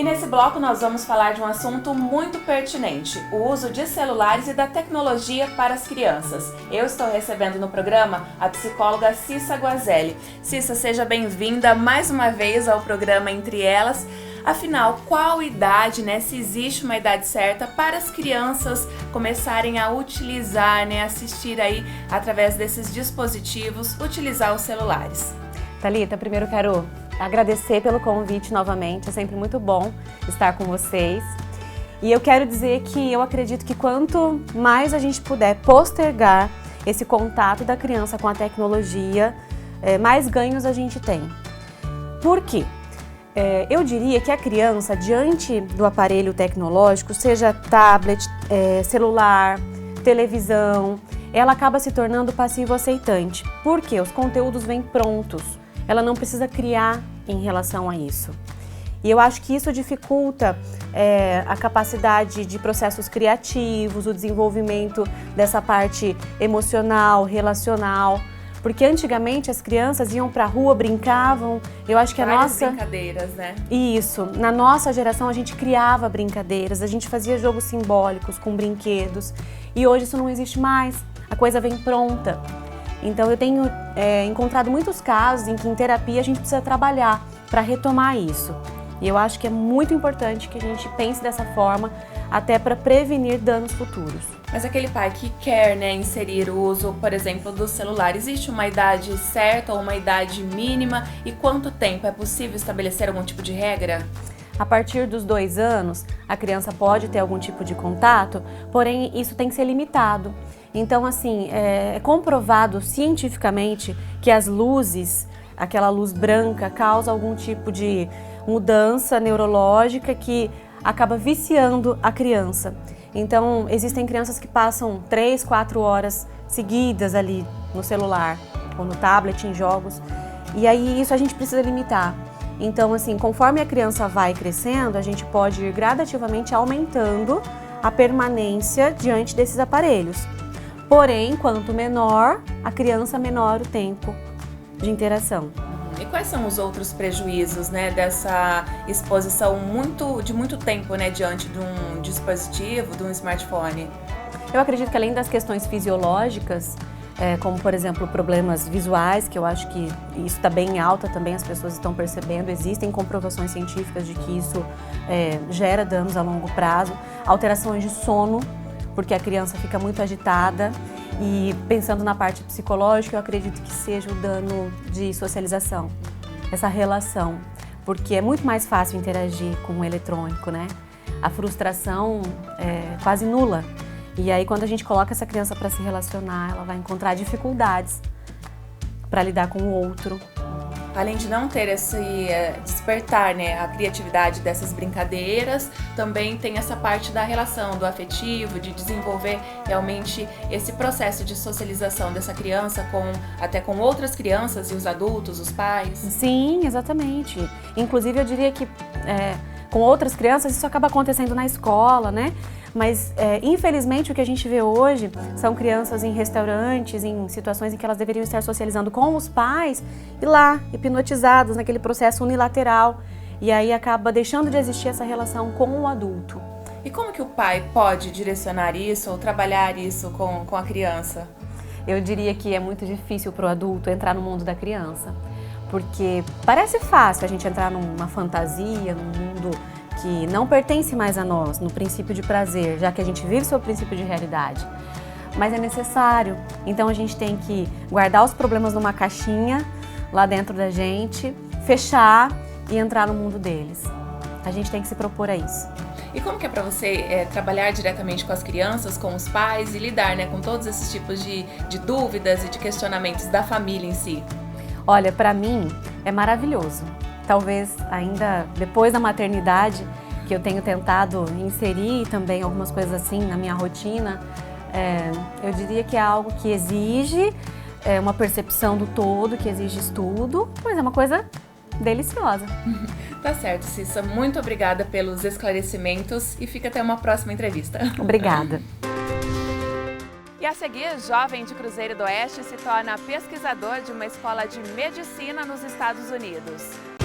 E nesse bloco nós vamos falar de um assunto muito pertinente, o uso de celulares e da tecnologia para as crianças. Eu estou recebendo no programa a psicóloga Cissa Guazelli. Cissa, seja bem-vinda mais uma vez ao programa Entre Elas. Afinal, qual idade, se existe uma idade certa para as crianças começarem a utilizar, assistir aí através desses dispositivos, utilizar os celulares? Thalita, primeiro quero agradecer pelo convite novamente, é sempre muito bom estar com vocês. E eu quero dizer que eu acredito que quanto mais a gente puder postergar esse contato da criança com a tecnologia, mais ganhos a gente tem. Por quê? Eu diria que a criança, diante do aparelho tecnológico, seja tablet, celular, televisão, ela acaba se tornando passivo-aceitante. Por quê? Os conteúdos vêm prontos, ela não precisa criar em relação a isso. E eu acho que isso dificulta a capacidade de processos criativos, o desenvolvimento dessa parte emocional, relacional. Porque antigamente as crianças iam pra rua, brincavam, eu acho que várias brincadeiras, Isso, na nossa geração a gente criava brincadeiras, a gente fazia jogos simbólicos com brinquedos e hoje isso não existe mais, a coisa vem pronta. Então eu tenho encontrado muitos casos em que em terapia a gente precisa trabalhar para retomar isso. E eu acho que é muito importante que a gente pense dessa forma, até para prevenir danos futuros. Mas aquele pai que quer inserir o uso, por exemplo, do celular, existe uma idade certa ou uma idade mínima? E quanto tempo? É possível estabelecer algum tipo de regra? A partir dos 2 anos, a criança pode ter algum tipo de contato, porém isso tem que ser limitado. Então, assim, é comprovado cientificamente que as luzes, aquela luz branca, causa algum tipo de mudança neurológica que acaba viciando a criança. Então, existem crianças que passam 3, 4 horas seguidas ali no celular ou no tablet, em jogos, e aí isso a gente precisa limitar. Então, assim, conforme a criança vai crescendo, a gente pode ir gradativamente aumentando a permanência diante desses aparelhos. Porém, quanto menor a criança, menor o tempo de interação. E quais são os outros prejuízos, dessa exposição de muito tempo, diante de um dispositivo, de um smartphone? Eu acredito que além das questões fisiológicas, como por exemplo problemas visuais, que eu acho que isso está bem alta também, as pessoas estão percebendo, existem comprovações científicas de que isso gera danos a longo prazo, alterações de sono, porque a criança fica muito agitada. E pensando na parte psicológica, eu acredito que seja o dano de socialização, essa relação, porque é muito mais fácil interagir com o eletrônico, A frustração é quase nula. E aí, quando a gente coloca essa criança para se relacionar, ela vai encontrar dificuldades para lidar com o outro. Além de não ter esse despertar, a criatividade dessas brincadeiras, também tem essa parte da relação, do afetivo, de desenvolver realmente esse processo de socialização dessa criança até com outras crianças e os adultos, os pais. Sim, exatamente. Inclusive, eu diria que com outras crianças isso acaba acontecendo na escola, Mas, infelizmente, o que a gente vê hoje são crianças em restaurantes, em situações em que elas deveriam estar socializando com os pais e lá, hipnotizadas naquele processo unilateral. E aí acaba deixando de existir essa relação com o adulto. E como que o pai pode direcionar isso ou trabalhar isso com a criança? Eu diria que é muito difícil para o adulto entrar no mundo da criança. Porque parece fácil a gente entrar numa fantasia, num mundo que não pertence mais a nós, no princípio de prazer, já que a gente vive sob o princípio de realidade. Mas é necessário, então a gente tem que guardar os problemas numa caixinha lá dentro da gente, fechar e entrar no mundo deles. A gente tem que se propor a isso. E como que é para você trabalhar diretamente com as crianças, com os pais e lidar com todos esses tipos de dúvidas e de questionamentos da família em si? Olha, para mim é maravilhoso. Talvez ainda depois da maternidade, que eu tenho tentado inserir também algumas coisas assim na minha rotina, eu diria que é algo que exige uma percepção do todo, que exige estudo, mas é uma coisa deliciosa. Tá certo, Cissa. Muito obrigada pelos esclarecimentos e fica até uma próxima entrevista. Obrigada. E a seguir, jovem de Cruzeiro do Oeste se torna pesquisador de uma escola de medicina nos Estados Unidos.